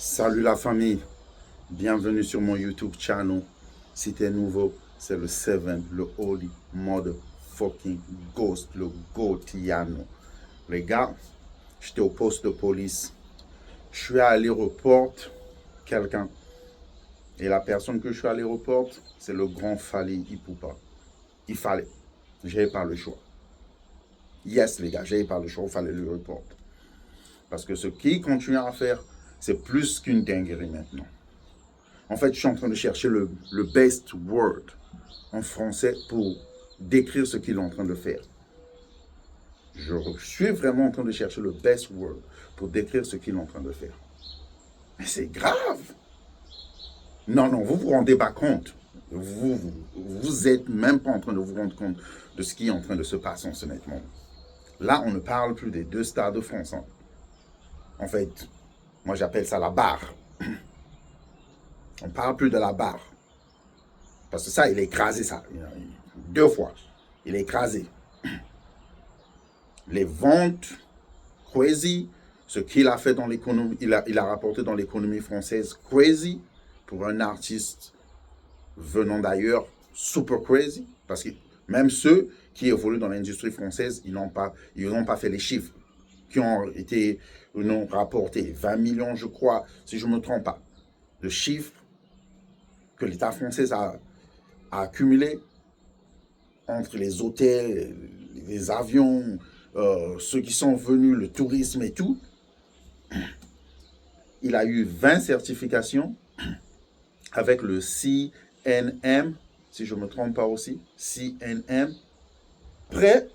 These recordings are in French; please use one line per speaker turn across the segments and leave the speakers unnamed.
Salut la famille, bienvenue sur mon YouTube channel. Si t'es nouveau, c'est le Seven, le Holy Motherfucking Ghost, le Gautiano. Les gars, j'étais au poste de police. Je suis allé reporter quelqu'un. Et la personne que je suis allé reporter, c'est le grand Fally Ipupa. Il fallait. J'avais pas le choix. Yes les gars, j'avais pas le choix, il fallait le reporter. Parce que ce qu'il continue à faire, c'est plus qu'une dinguerie maintenant. En fait, je suis en train de chercher le best word en français pour décrire ce qu'il est en train de faire. Je suis vraiment en train de chercher le best word pour décrire ce qu'il est en train de faire. Mais c'est grave. Non, vous vous rendez pas compte. Vous êtes même pas en train de vous rendre compte de ce qui est en train de se passer en ce moment. Là, on ne parle plus des deux stars de France. Hein. En fait, moi j'appelle ça la barre. On ne parle plus de la barre. Parce que ça, il a écrasé ça. 2 fois. Il a écrasé. Les ventes, crazy. Ce qu'il a fait dans l'économie, il a rapporté dans l'économie française, crazy. Pour un artiste venant d'ailleurs, super crazy. Parce que même ceux qui évoluent dans l'industrie française, ils n'ont pas fait les chiffres. Qui ont rapporté 20 millions, je crois, si je ne me trompe pas, de chiffres que l'État français a accumulé entre les hôtels, les avions, ceux qui sont venus, le tourisme et tout. Il a eu 20 certifications avec le CNM, si je ne me trompe pas aussi, CNM. Après,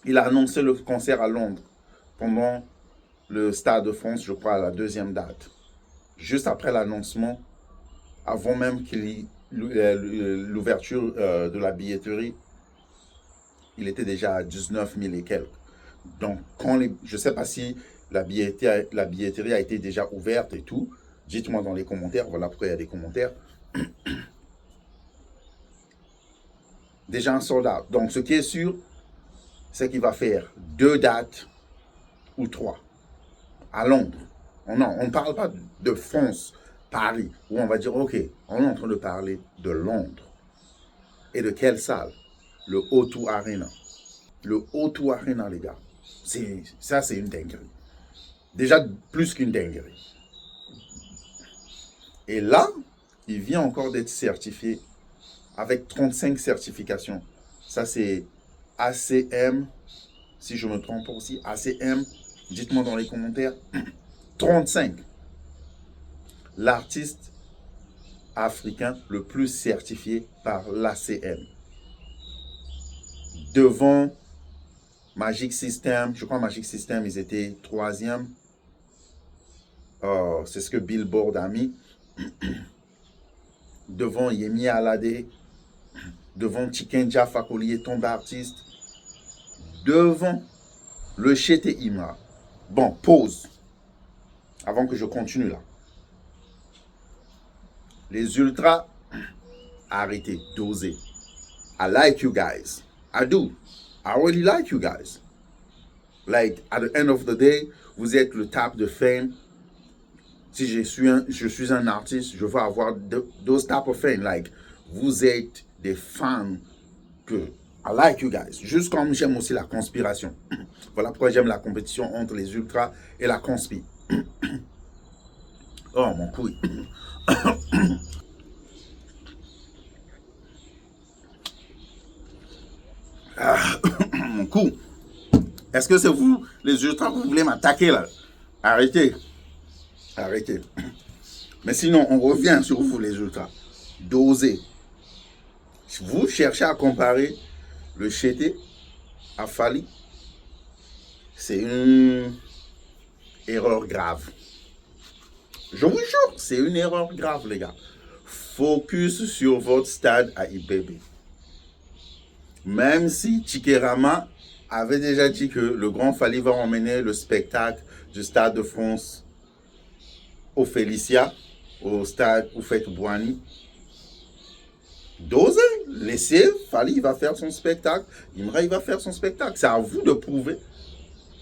il a annoncé le concert à Londres pendant le Stade de France, je crois, à la 2e date. Juste après l'annoncement, avant même qu'il y ait l'ouverture de la billetterie, il était déjà à 19 000 et quelques. Donc, je ne sais pas si la billetterie a été déjà ouverte et tout. Dites-moi dans les commentaires. Voilà pourquoi il y a des commentaires. Déjà un soldat. Donc, ce qui est sûr, c'est qu'il va faire 2 dates ou 3 à Londres. On ne parle pas de France, Paris, où on va dire, OK, on est en train de parler de Londres. Et de quelle salle? Le O2 Arena. Le O2 Arena, les gars. Ça, c'est une dinguerie. Déjà, plus qu'une dinguerie. Et là, il vient encore d'être certifié avec 35 certifications. Ça, c'est ACM, si je me trompe pas aussi, ACM, dites-moi dans les commentaires. 35. L'artiste africain le plus certifié par l'ACM. Devant Magic System, je crois Magic System, ils étaient 3e. C'est ce que Billboard a mis. Devant Yemi Alade, devant Tikenja Fakoly, Tombe Artiste, devant le Chete Imra. Bon, pause. Avant que je continue là. Les ultras, arrêtez, dosez. I like you guys. I do. I really like you guys. Like, at the end of the day, vous êtes le type de fame. Si je suis un artiste, je veux avoir those type of fame. Like, vous êtes des fans que I like you guys. Juste comme j'aime aussi la conspiration. Voilà pourquoi j'aime la compétition entre les ultras et la conspi. Oh, mon couille. Mon cou. Est-ce que c'est vous, les ultras, vous voulez m'attaquer là? Arrêtez. Arrêtez. Mais sinon, on revient sur vous, les ultras. Dosez. Vous cherchez à comparer le Chete à Fally. C'est une erreur grave. Je vous jure, c'est une erreur grave, les gars. Focus sur votre stade à Ibebe. Même si Chikerama avait déjà dit que le grand Fally va emmener le spectacle du Stade de France au Félicia, au stade Houphouët-Boigny. Dosez, laissez, Fally va faire son spectacle, Imra il va faire son spectacle. C'est à vous de prouver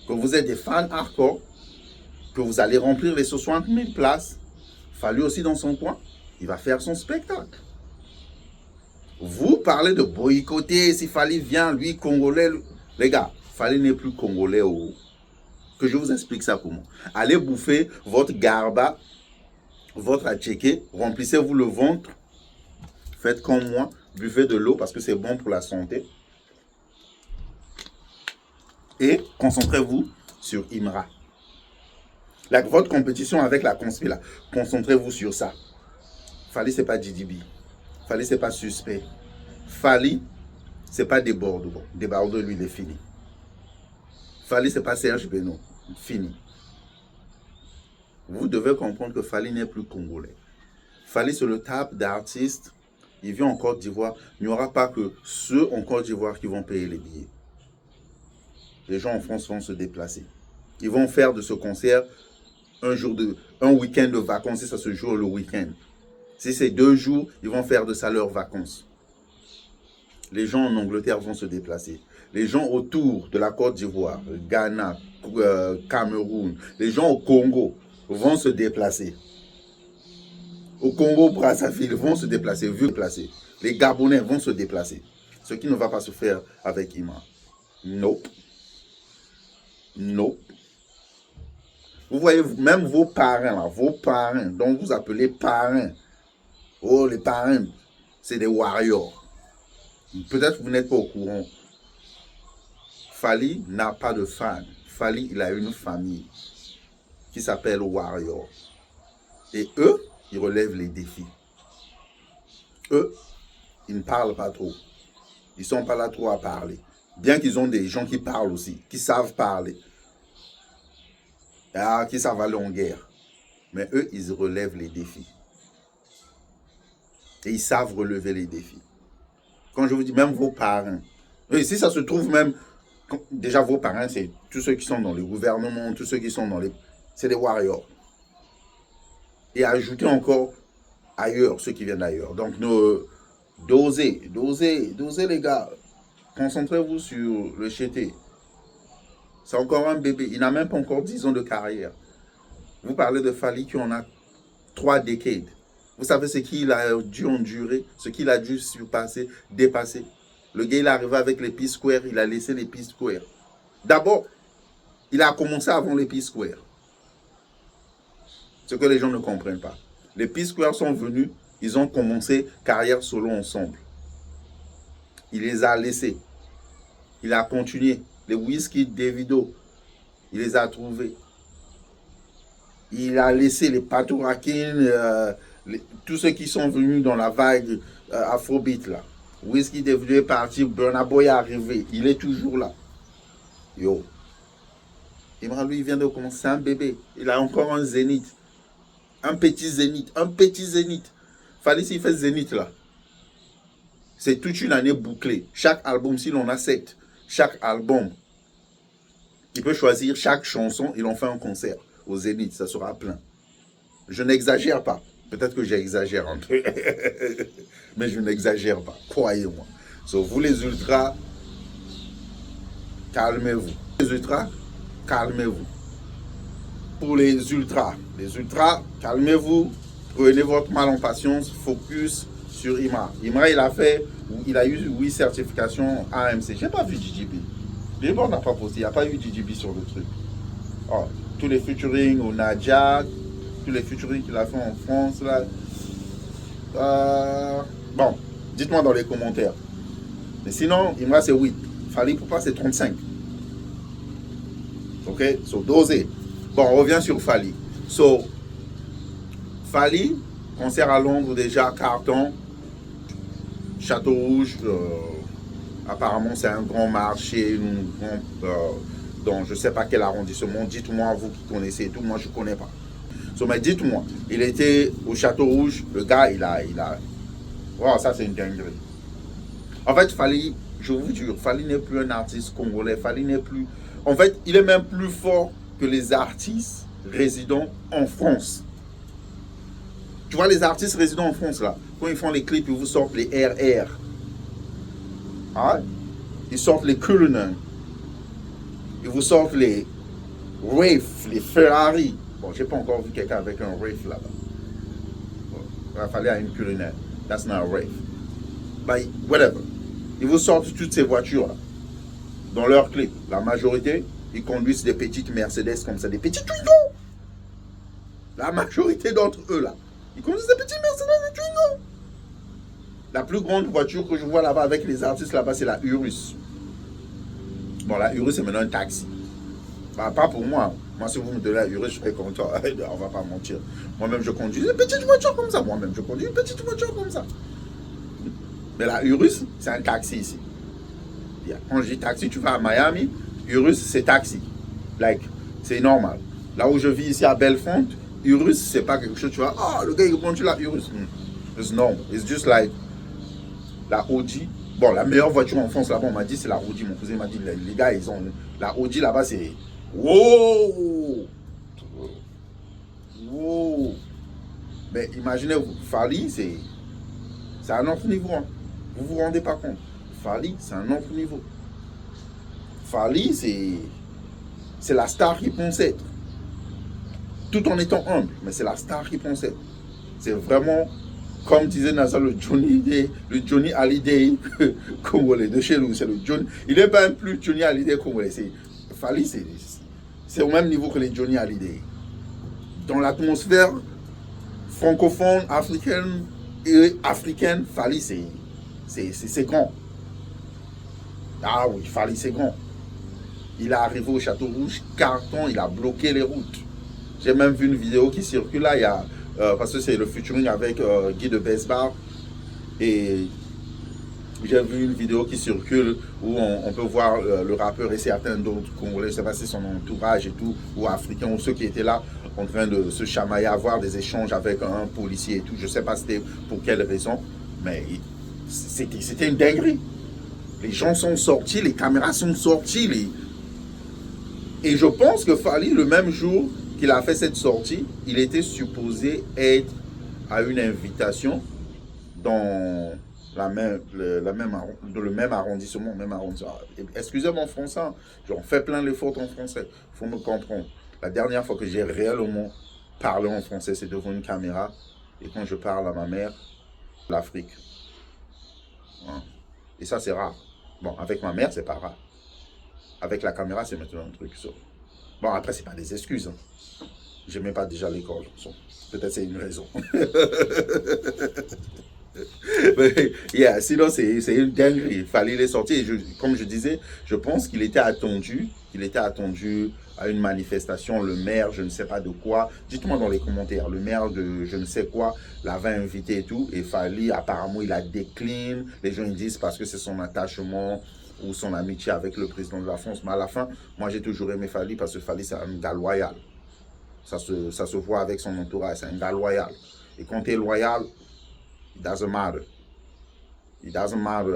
que vous êtes des fans hardcore que vous allez remplir les 60 000 places, Fally aussi dans son coin, il va faire son spectacle. Vous parlez de boycotter, si Fally vient, lui, Congolais. Les gars, Fally n'est plus Congolais. Que je vous explique ça comment. Allez bouffer votre garba, votre atchéké, remplissez-vous le ventre, faites comme moi, buvez de l'eau parce que c'est bon pour la santé. Et concentrez-vous sur Imra. Votre compétition avec la conspira, concentrez-vous sur ça. Fally, c'est pas DDB. Fally, c'est pas suspect. Fally, c'est pas Desbordes. Desbordes, lui, il est fini. Fally, c'est pas Serge Beno. Fini. Vous devez comprendre que Fally n'est plus congolais. Fally, c'est le type d'artiste. Il vient en Côte d'Ivoire. Il n'y aura pas que ceux en Côte d'Ivoire qui vont payer les billets. Les gens en France vont se déplacer. Ils vont faire de ce concert un week-end de vacances, si ça se joue le week-end. Si c'est 2 jours, ils vont faire de ça leurs vacances. Les gens en Angleterre vont se déplacer. Les gens autour de la Côte d'Ivoire, Ghana, Cameroun, les gens au Congo vont se déplacer. Au Congo, Brazzaville vont se déplacer, Les Gabonais vont se déplacer. Ce qui ne va pas se faire avec Imra. Nope. Nope. Vous voyez, même vos parrains, là, vos parrains, dont vous appelez parrains. Oh, les parrains, c'est des warriors. Peut-être que vous n'êtes pas au courant. Fally n'a pas de fans. Fally, il a une famille qui s'appelle Warrior. Et eux, ils relèvent les défis. Eux, ils ne parlent pas trop. Ils ne sont pas là trop à parler. Bien qu'ils ont des gens qui parlent aussi, qui savent parler. Qui savent aller en guerre. Mais eux, ils relèvent les défis. Et ils savent relever les défis. Quand je vous dis, même vos parents. Oui, si ça se trouve même, déjà vos parents, c'est tous ceux qui sont dans le gouvernement, tous ceux qui sont dans les... C'est des warriors. Et ajoutez encore ailleurs, ceux qui viennent d'ailleurs. Donc, dosez les gars. Concentrez-vous sur le chété. C'est encore un bébé. Il n'a même pas encore 10 ans de carrière. Vous parlez de Fally qui en a 3 décades. Vous savez ce qu'il a dû endurer, ce qu'il a dû surpasser, dépasser. Le gars, il est arrivé avec les P-Square, il a laissé les P-Square. D'abord, il a commencé avant les P-Square. Ce que les gens ne comprennent pas. Les P-Square sont venus, ils ont commencé carrière solo ensemble. Il les a laissés. Il a continué. Les Wizkid, Davido, il les a trouvés. Il a laissé les Patourakin, tous ceux qui sont venus dans la vague Afrobeat là. Wizkid est parti, Burna Boy est arrivé, il est toujours là. Yo. Imra, lui, il vient de commencer un bébé. Il a encore un zénith. Un petit zénith. Fally, s'il fait zénith là, c'est toute une année bouclée. Chaque album, s'il en a 7, chaque album, il peut choisir chaque chanson, il en fait un concert au zénith, ça sera plein. Je n'exagère pas. Peut-être que j'exagère un peu. Mais je n'exagère pas. Croyez-moi. So, vous les ultras, calmez-vous. Les ultras, calmez-vous. Pour les ultras, calmez-vous. Prenez votre mal en patience. Focus sur Imra. Imra, il a eu 8 certifications AMC. Je n'ai pas vu DJB. Billboard n'a pas posté. Il n'y a pas eu DJB sur le truc. Oh, tous les featuring au Nadia, tous les featuring qu'il a fait en France là. Bon, dites-moi dans les commentaires. Mais sinon, Imra c'est 8. Fally Ipupa c'est 35. Ok, so dosé. Bon, on revient sur Fally. So, Fally, concert à Londres déjà, carton. Château Rouge, apparemment c'est un grand marché, dans je ne sais pas quel arrondissement. Dites-moi, vous qui connaissez et tout, moi je ne connais pas. So, mais dites-moi, il était au Château Rouge, le gars, il a... Wow, ça c'est une dinguerie. En fait, Fally, je vous jure, Fally n'est plus un artiste congolais, Fally n'est plus... En fait, il est même plus fort que les artistes résidant en France. Tu vois les artistes résidant en France là, quand ils font les clips, ils vous sortent les RR. Ah, ils sortent les Cullinan. Ils vous sortent les Wraith, les Ferrari. Bon, j'ai pas encore vu quelqu'un avec un Wraith là-bas. Bon, il va falloir une culinaire. That's not a Wraith. But whatever. Ils vous sortent toutes ces voitures-là. Dans leur clip. La majorité, ils conduisent des petites Mercedes comme ça, des petits Twingo. La majorité d'entre eux là, ils conduisent des petits Mercedes et Twingo. La plus grande voiture que je vois là-bas avec les artistes là-bas, c'est la Urus. Bon, la Urus, c'est maintenant un taxi. Bah, pas pour moi. Moi, si vous me donnez la Urus, je serais content. On va pas mentir. Moi-même, je conduis une petite voiture comme ça. Moi-même, je conduis une petite voiture comme ça. Mais la Urus, c'est un taxi ici. Quand je dis taxi, tu vas à Miami, Urus, c'est taxi. Like, c'est normal. Là où je vis ici à Bellefonte, Urus, c'est pas quelque chose, tu vois, oh, le gars, il conduit la Urus. It's no. It's just like la Audi. Bon, la meilleure voiture en France, là-bas, on m'a dit, c'est la Audi. Mon cousin m'a dit, les gars, ils ont. La Audi, là-bas, c'est. Wow! Wow! Mais imaginez-vous, Fally, c'est un autre niveau. Hein. Vous vous rendez pas compte. Fally, c'est un autre niveau. Fally, c'est la star qu'il pensait être. Tout en étant humble, mais c'est la star qu'il pensait être. C'est vraiment, comme disait Nazar, le Johnny Hallyday congolais de chez nous. C'est le Johnny. Il n'est pas plus Johnny Hallyday congolais. Fally, c'est au même niveau que les Johnny Hallyday. Dans l'atmosphère francophone, africaine et africaine, Fally, c'est grand. Ah oui, Fally, c'est grand. Il est arrivé au Château Rouge, carton, il a bloqué les routes. J'ai même vu une vidéo qui circule là, il y a, parce que c'est le featuring avec Guy de Besbar. Et j'ai vu une vidéo qui circule où on peut voir le rappeur et certains d'autres Congolais, je ne sais pas si son entourage et tout, ou africains, ou ceux qui étaient là, en train de se chamailler, avoir des échanges avec un policier et tout. Je ne sais pas c'était pour quelle raison, mais c'était une dinguerie. Les gens sont sortis, les caméras sont sorties. Et je pense que Fally, le même jour qu'il a fait cette sortie, il était supposé être à une invitation dans le même arrondissement. Excusez mon français, j'en fais plein les fautes en français. Il faut me comprendre. La dernière fois que j'ai réellement parlé en français, c'est devant une caméra. Et quand je parle à ma mère, l'Afrique. Et ça, c'est rare. Bon, avec ma mère, c'est pas rare. Avec la caméra, c'est maintenant un truc. Bon, après, c'est pas des excuses. Hein. Je n'aimais pas déjà l'école. Peut-être c'est une raison. Mais, yeah, sinon, c'est une dinguerie. Il fallait les sortir. Et comme je disais, je pense qu'il était attendu. Il était attendu à une manifestation. Le maire, je ne sais pas de quoi. Dites-moi dans les commentaires. Le maire de je ne sais quoi l'avait invité et tout. Et Fally, apparemment, il a décliné. Les gens ils disent parce que c'est son attachement ou son amitié avec le président de la France. Mais à la fin, moi, j'ai toujours aimé Fally parce que Fally, c'est un gars loyal. Ça se voit avec son entourage. C'est un gars loyal. Et quand tu es loyal, it doesn't matter. It doesn't matter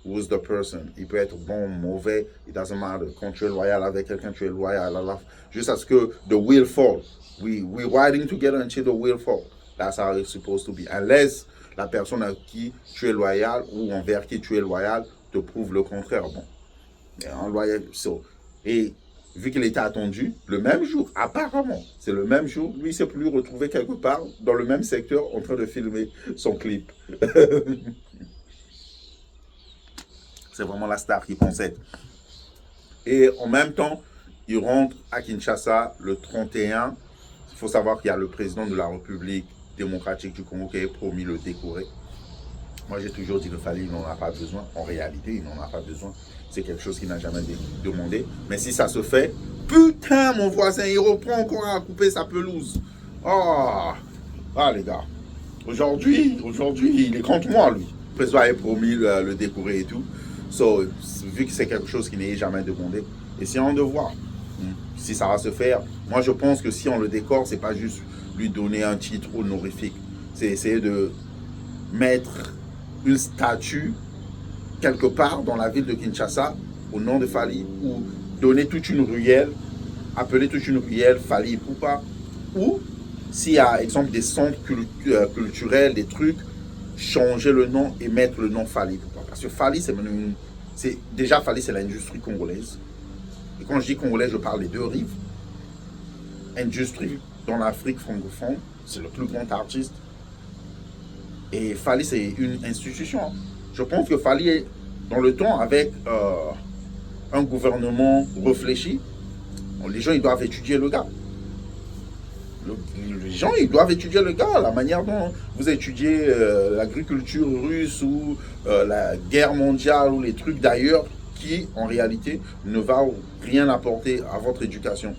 who's the person. Il peut être bon, mauvais. It doesn't matter. Quand tu es loyal avec quelqu'un, tu es loyal. Jusqu'à ce que the wheel fall. We're riding together until the wheel fall. That's how it's supposed to be. Unless la personne à qui tu es loyal ou envers qui tu es loyal te prouve le contraire. Bon. En loyal. Et vu qu'il était attendu, le même jour, apparemment, c'est le même jour, lui s'est plus retrouvé quelque part dans le même secteur en train de filmer son clip. C'est vraiment la star qui pense être. Et en même temps, il rentre à Kinshasa le 31. Il faut savoir qu'il y a le président de la République démocratique du Congo qui est promis le décorer. Moi, j'ai toujours dit que Fally, il n'en a pas besoin. En réalité, il n'en a pas besoin. C'est quelque chose qu'il n'a jamais demandé. Mais si ça se fait, putain, mon voisin, il reprend encore à couper sa pelouse. Oh, ah, les gars. Aujourd'hui, il est contre moi, lui. Le président a promis le décorer et tout. So, vu que c'est quelque chose qui n'est jamais demandé, essayons de voir si ça va se faire. Moi, je pense que si on le décore, c'est pas juste lui donner un titre honorifique. C'est essayer de mettre une statue quelque part dans la ville de Kinshasa au nom de Fally ou donner toute une ruelle, appeler toute une ruelle Fally Ipupa, ou s'il y a exemple des centres culturels, des trucs, changer le nom et mettre le nom Fally Ipupa. Parce que Fally, déjà Fally, c'est l'industrie congolaise. Et quand je dis congolaise, je parle des deux rives. Industrie. dans l'Afrique francophone. C'est le plus grand artiste. Et Fally, c'est une institution. Je pense que Fally est dans le temps avec un gouvernement réfléchi. Les gens, ils doivent étudier le gars. Les gens, ils doivent étudier le gars. La manière dont vous étudiez l'agriculture russe ou la guerre mondiale ou les trucs d'ailleurs qui, en réalité, ne va rien apporter à votre éducation.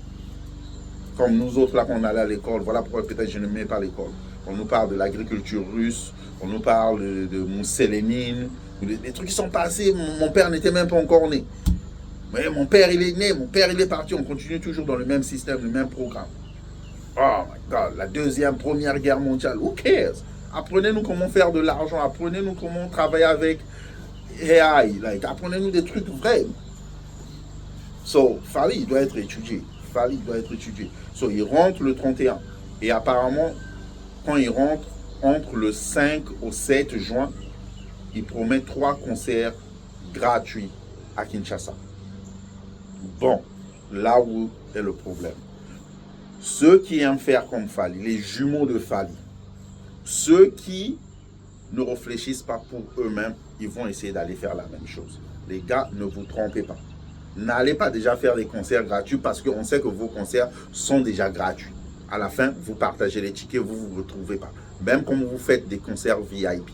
Comme nous autres, là, qu'on allait à l'école. Voilà pourquoi peut-être je ne mets pas l'école. On nous parle de l'agriculture russe. On nous parle de Mousselénine. Des trucs qui sont passés. Mon père n'était même pas encore né. Mais mon père, il est né. Mon père, il est parti. On continue toujours dans le même système, le même programme. Oh my God, la deuxième, première guerre mondiale. Who cares? Apprenez-nous comment faire de l'argent. Apprenez-nous comment travailler avec AI. Like, apprenez-nous des trucs vrais. So, Fally, il doit être étudié. Fally, il doit être étudié. So, il rentre le 31. Et apparemment, quand il rentre, entre le 5 au 7 juin, il promet 3 concerts gratuits à Kinshasa. Bon, là où est le problème. Ceux qui aiment faire comme Fally, les jumeaux de Fally, ceux qui ne réfléchissent pas pour eux-mêmes, ils vont essayer d'aller faire la même chose. Les gars, ne vous trompez pas. N'allez pas déjà faire des concerts gratuits parce qu'on sait que vos concerts sont déjà gratuits. À la fin, vous partagez les tickets, vous ne vous retrouvez pas. Même quand vous faites des concerts VIP,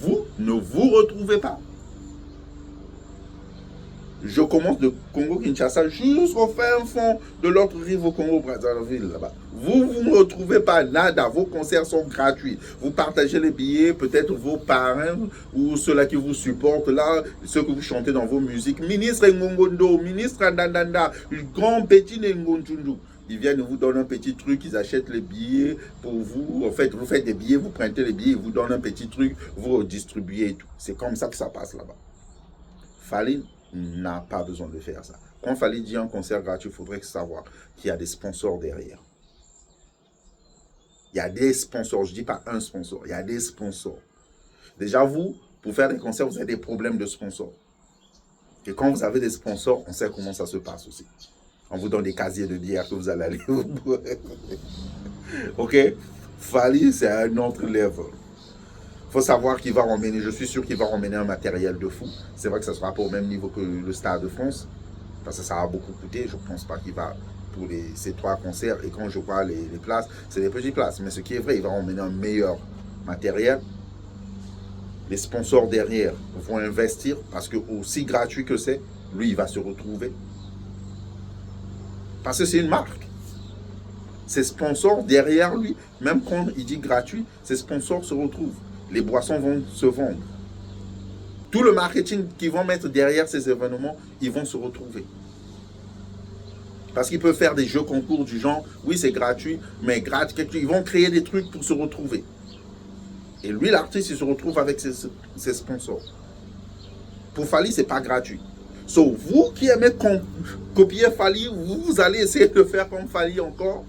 vous ne vous retrouvez pas. Je commence de Congo-Kinshasa jusqu'au fin fond de l'autre rive au Congo-Brazzaville, là-bas. Vous ne retrouvez pas nada. Vos concerts sont gratuits. Vous partagez les billets, peut-être vos parrains ou ceux-là qui vous supportent, là, ceux que vous chantez dans vos musiques. Ministre Ngongondo, ministre Ndandanda, grand petit Ngonchundu. Ils viennent vous donner un petit truc, ils achètent les billets pour vous. En fait, vous faites des billets, vous prêtez les billets, ils vous donnent un petit truc, vous redistribuez et tout. C'est comme ça que ça passe là-bas. Fally n'a pas besoin de faire ça. Quand Fally dit un concert gratuit, il faudrait savoir qu'il y a des sponsors derrière. Il y a des sponsors, je ne dis pas un sponsor, il y a des sponsors. Déjà, vous, pour faire des concerts, vous avez des problèmes de sponsors. Et quand vous avez des sponsors, on sait comment ça se passe aussi. On vous donne des casiers de bière que vous allez aller au bout. Ok? Fally, c'est un autre level. Il faut savoir qu'il va emmener, je suis sûr qu'il va emmener un matériel de fou. C'est vrai que ça ne sera pas au même niveau que le Stade de France, parce que ça a beaucoup coûté. Je ne pense pas qu'il va pour ces 3 concerts. Et quand je vois les places, c'est des petites places. Mais ce qui est vrai, il va emmener un meilleur matériel. Les sponsors derrière vont investir, parce que aussi gratuit que c'est, lui, il va se retrouver. Parce que c'est une marque. Ses sponsors derrière lui, même quand il dit gratuit, ses sponsors se retrouvent. Les boissons vont se vendre. Tout le marketing qu'ils vont mettre derrière ces événements, ils vont se retrouver. Parce qu'ils peuvent faire des jeux concours du genre, oui c'est gratuit, mais gratuit, ils vont créer des trucs pour se retrouver. Et lui, l'artiste, il se retrouve avec ses sponsors. Pour Fally, ce n'est pas gratuit. Sauf vous qui aimez copier Fally, vous allez essayer de faire comme Fally encore.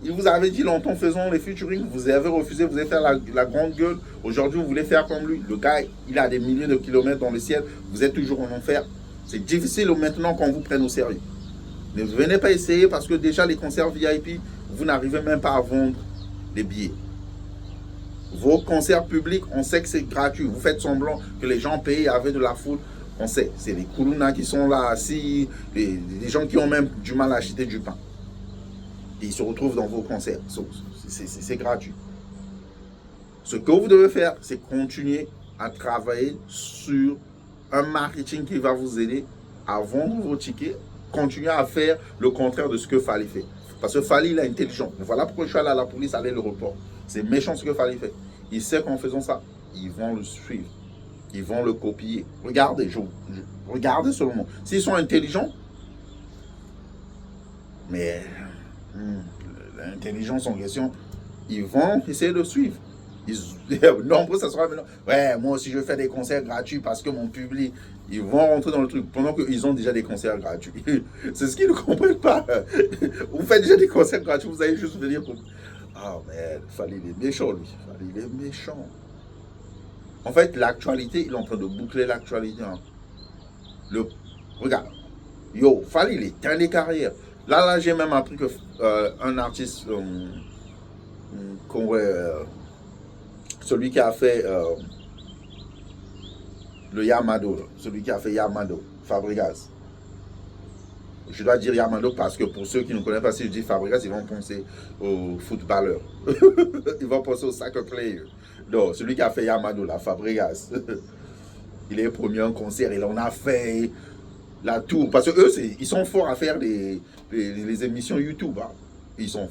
Il vous avait dit longtemps, faisons les featuring, vous avez refusé, vous avez fait la grande gueule. Aujourd'hui, vous voulez faire comme lui. Le gars, il a des milliers de kilomètres dans le ciel, vous êtes toujours en enfer. C'est difficile maintenant qu'on vous prenne au sérieux. Ne venez pas essayer parce que déjà les concerts VIP, vous n'arrivez même pas à vendre les billets. Vos concerts publics, on sait que c'est gratuit. Vous faites semblant que les gens payent avec de la foule. On sait, c'est les Koulouna qui sont là assis, les gens qui ont même du mal à acheter du pain. Et ils se retrouvent dans vos concerts. C'est gratuit. Ce que vous devez faire, c'est continuer à travailler sur un marketing qui va vous aider à vendre vos tickets. Continuer à faire le contraire de ce que Fally fait. Parce que Fally, il est intelligent. Voilà pourquoi je suis allé à la police, aller le report. C'est méchant ce que Fally fait. Il sait qu'en faisant ça, ils vont le suivre. Ils vont le copier. Regardez, regardez seulement. S'ils sont intelligents, mais l'intelligence en question, ils vont essayer de suivre. Nombreux, ça sera maintenant. Ouais, moi aussi, je fais des concerts gratuits parce que mon public, ils vont rentrer dans le truc pendant qu'ils ont déjà des concerts gratuits. C'est ce qu'ils ne comprennent pas. Vous faites déjà des concerts gratuits, vous allez juste venir pour. Ah, mais Fally, il est méchant, lui. Fally, il est méchant. En fait, l'actualité, il est en train de boucler l'actualité. Hein. Regarde. Yo, Fally, il éteint les carrières. Là, j'ai même appris que un artiste celui qui a fait le Yamado, celui qui a fait Yamado, Fabregas. Je dois dire Yamado parce que pour ceux qui ne connaissent pas, si je dis Fabregas, ils vont penser aux footballeurs. Ils vont penser au soccer player. Non, celui qui a fait Yamado, la Fabregas. Il est premier en concert, il en a fait la tour. Parce que eux, ils sont forts à faire les émissions YouTube. Hein. Ils sont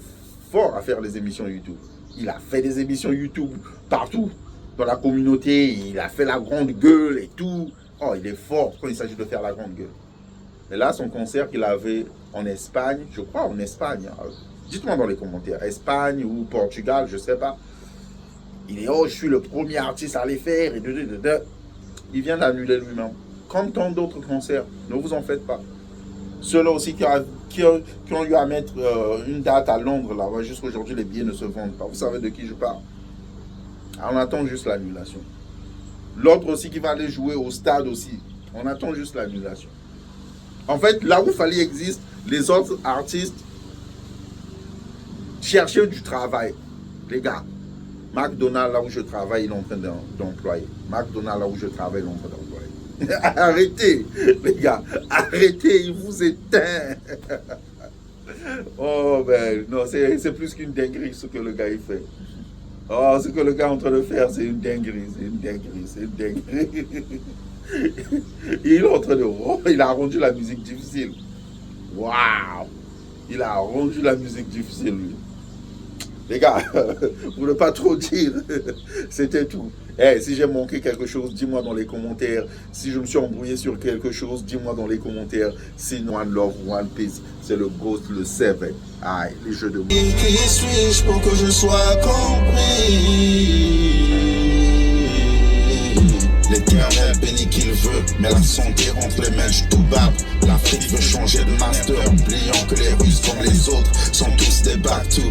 forts à faire les émissions YouTube. Il a fait des émissions YouTube partout dans la communauté. Il a fait la grande gueule et tout. Oh, il est fort quand il s'agit de faire la grande gueule. Et là, son concert qu'il avait en Espagne, je crois en Espagne. Dites-moi dans les commentaires, Espagne ou Portugal, je ne sais pas. Il est, oh, je suis le premier artiste à les faire. Et il vient d'annuler lui-même. Comme tant d'autres concerts, ne vous en faites pas. Ceux-là aussi qui ont eu à mettre une date à Londres, là, jusqu'à aujourd'hui, les billets ne se vendent pas. Vous savez de qui je parle? On attend juste l'annulation. L'autre aussi qui va aller jouer au stade aussi, on attend juste l'annulation. En fait, là où Fally existe, les autres artistes cherchaient du travail. Les gars, McDonald's, là où je travaille, il est en train d'employer. McDonald's, là où je travaille, il est en train d'employer. Arrêtez, les gars, arrêtez, il vous éteint. Oh, ben, non, c'est plus qu'une dinguerie ce que le gars il fait. Oh, ce que le gars est en train de faire, c'est une dinguerie, c'est une dinguerie, c'est une dinguerie. Il est en train de... Oh, il a rendu la musique difficile. Waouh! Il a rendu la musique difficile, lui. Les gars, pour ne pas trop dire, c'était tout. Hey, si j'ai manqué quelque chose, dis-moi dans les commentaires. Si je me suis embrouillé sur quelque chose, dis-moi dans les commentaires. Sinon, One Love, One Peace, c'est le Ghost, le 7. Aïe, les jeux de mots.
Qui suis-je pour que je sois compris? L'éternel bénit qu'il veut, mais la santé entre les mains, je tout barbe. L'Afrique veut changer de master, oubliant que les Russes comme les autres sont tous des Bactous.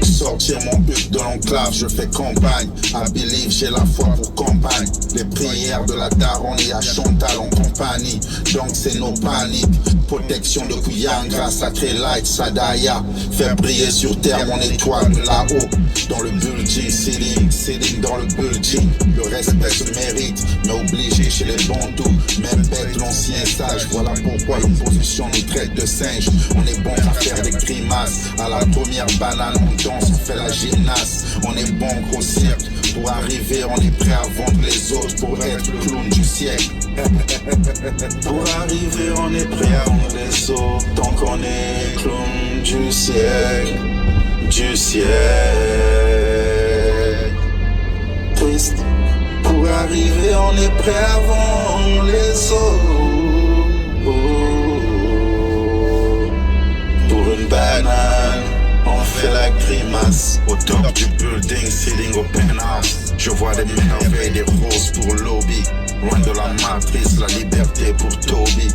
Sortir mon but de l'enclave, je fais campagne. I believe, j'ai la foi pour campagne. Les prières de la daronne et à Chantal en compagnie. Donc c'est nos paniques. Protection de Kouyangra, sacré light, Sadaya. Faire briller sur terre mon étoile de là-haut. Dans le building, sitting dans le building. Le respect se mérite, mais obligé chez les bantous. Même bête, l'ancien sage. Voilà pourquoi l'opposition nous traite de singes. On est bon à faire des grimaces. À la première banane, on danse, on fait la gymnaste. On est bon qu'au cirque. Pour arriver, on est prêt à vendre les autres pour être le clown du siècle. Pour arriver, on est prêt à vendre les autres. Tant qu'on est clown du siècle. Du siècle. Triste. Pour arriver, on est prêt à vendre les autres. Pour une banane, on fait la grimace. Au top du building, sitting au penthouse. Je vois des merveilles, des roses pour lobby. Loin de la matrice, la liberté pour Toby.